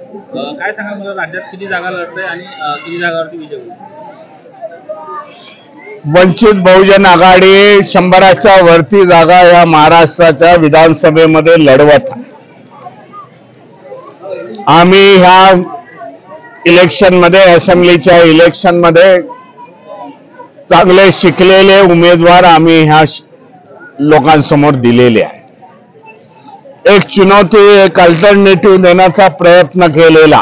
काय सांगा मला, राज्यात किती जागा लढतंय आणि किती जागावरती विजय होईल? वंचित बहुजन आघाडी 100च्या वरती जागा या महाराष्ट्राच्या विधानसभेमध्ये लढवत आहे। आम्ही ह्या इलेक्शनमध्ये, असेंब्लीच्या इलेक्शनमध्ये चांगले शिकलेले उमेदवार आम्ही ह्या लोकांसमोर दिलेले आहे। एक चुनौती, एक अल्टरनेटिव्ह देण्याचा प्रयत्न केलेला।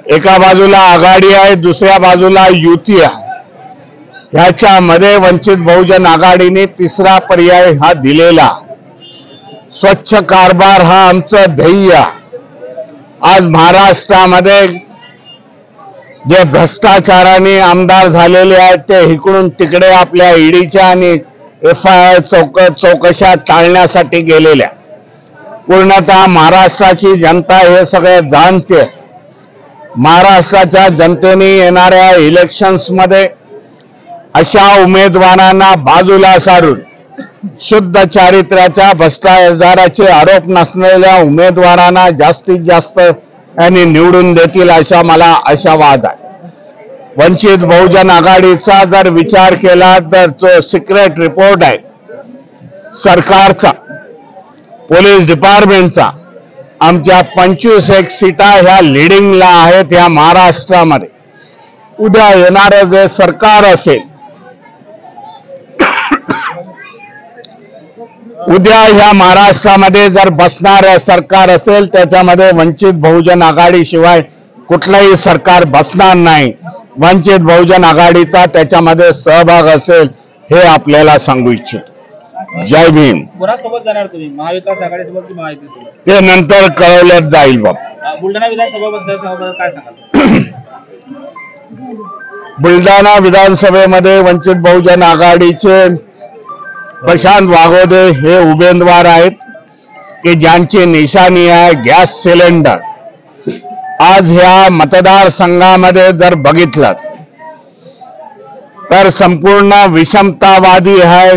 एका बाजूला आघाडी आहे, दुसऱ्या बाजूला युती आहे। ह्याच्यामध्ये वंचित बहुजन आघाडीने तिसरा पर्याय हा दिलेला। स्वच्छ कारभार हा आमचं ध्येय। आज महाराष्ट्रामध्ये जे भ्रष्टाचाराने आमदार झालेले आहेत ते इकडून तिकडे आपल्या ईडीच्या आणि FIR चौकशा टाळण्यासाठी गेलेल्या। पूर्णतः महाराष्ट्राची जनता हे सगळे जाणते। महाराष्ट्राच्या जनतेने येणाऱ्या इलेक्शन्समध्ये अशा उमेदवारांना बाजूला सारून शुद्ध चारित्र्याच्या, भ्रष्टाचाराचे आरोप नसलेल्या उमेदवारांना जास्तीत जास्त यांनी निवडून देतील अशा मला आशावाद आहे। वंचित बहुजन आघाडीचा जर विचार केला तर जो सिक्रेट रिपोर्ट आहे सरकारचा, पोलीस डिपार्टमेंटचा, आमच्या 25 सीटा ह्या लिडिंगला आहेत ह्या महाराष्ट्रामध्ये। उद्या येणारं जे सरकार असेल, उद्या ह्या महाराष्ट्रामध्ये जर बसणारं सरकार असेल त्याच्यामध्ये वंचित बहुजन आघाडी शिवाय कुठलंही सरकार बसणार नाही। वंचित बहुजन आघाडीचा त्याच्यामध्ये सहभाग असेल हे आपल्याला सांगू इच्छितो। जय भीम। कोणासोबत जाणार तुम्ही, महाविकास आघाडीसोबत की महायुतीसोबत? ते नंतर कळवण्यात जाईल बाब। बुलढाणा विधानसभेबद्दल काय सांगाल? बुलढाणा विधानसभेमध्ये वंचित बहुजन आघाडीचे प्रशांत वाघोदे हे उमेदवार आहेत की ज्यांची निशाणी आहे गॅस सिलेंडर। आज ह्या मतदारसंघामध्ये जर बघितलं तर संपूर्ण विषमतावादी आहे।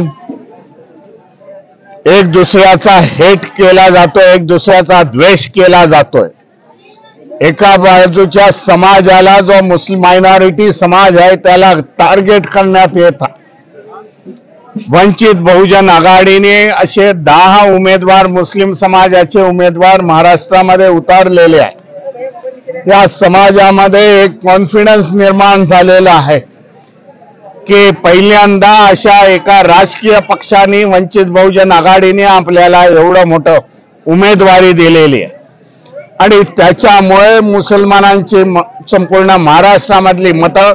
एक दुसऱ्याचा हेट केला जातो, एक दुसऱ्याचा द्वेष केला जातोय। एका बाजूच्या समाजाला, जो मुस्लिम मायनॉरिटी समाज आहे, त्याला टार्गेट करण्यात येत आहे। वंचित बहुजन आघाडीने असे 10 उमेदवार, मुस्लिम समाजाचे उमेदवार महाराष्ट्रामध्ये उतारलेले आहे। या समाजामध्ये एक कॉन्फिडन्स निर्माण झालेला आहे की पहिल्यांदा अशा एका राजकीय पक्षाने, वंचित बहुजन आघाडीने आपल्याला एवढं मोठं उमेदवारी दिलेली आहे आणि त्याच्यामुळे मुसलमानांची संपूर्ण महाराष्ट्रामधली मतं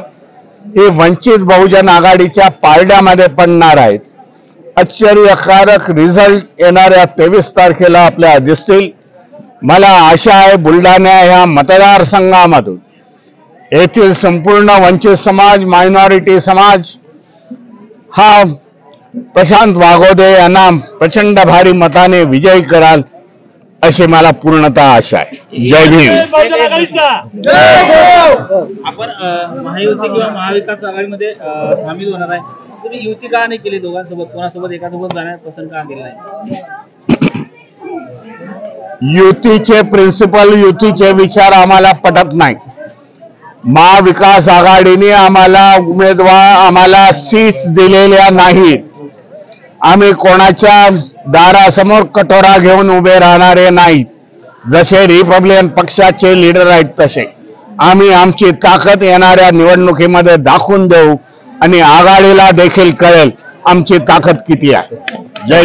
ही वंचित बहुजन आघाडीच्या पारड्यामध्ये पडणार आहेत। आश्चर्यकारक रिझल्ट येणाऱ्या 23 तारखेला आपल्याला दिसतील। मला आशा आहे बुलढाणा ह्या मतदारसंघामधून येथील संपूर्ण वंचित समाज, मायनॉरिटी समाज हा प्रशांत वाघोदे यांना प्रचंड भारी मताने विजयी कराल अशी मला पूर्णतः आशा आहे। जय भीम। आपण महायुती किंवा महाविकास आघाडीमध्ये सामील होणार आहे, तुम्ही युती का नाही केली? दोघांसोबत, कोणासोबत एकासोबत जाण्यास पसंत का केलं नाही? युतीचे प्रिन्सिपल, युतीचे विचार आम्हाला पटत नाही। महाविकास आघाडीने आम्हाला उमेदवार, आम्हाला सीट्स दिलेल्या नाहीत। आम्ही कोणाच्या दारासमोर कटोरा घेऊन उभे राहणारे नाहीत। जसे रिपब्लिकन पक्षाचे लीडर आहेत तसे आम्ही आमची ताकद येणाऱ्या निवडणुकीमध्ये दाखवून देऊ आणि आघाडीला देखील कळेल आमची ताकद किती आहे। जय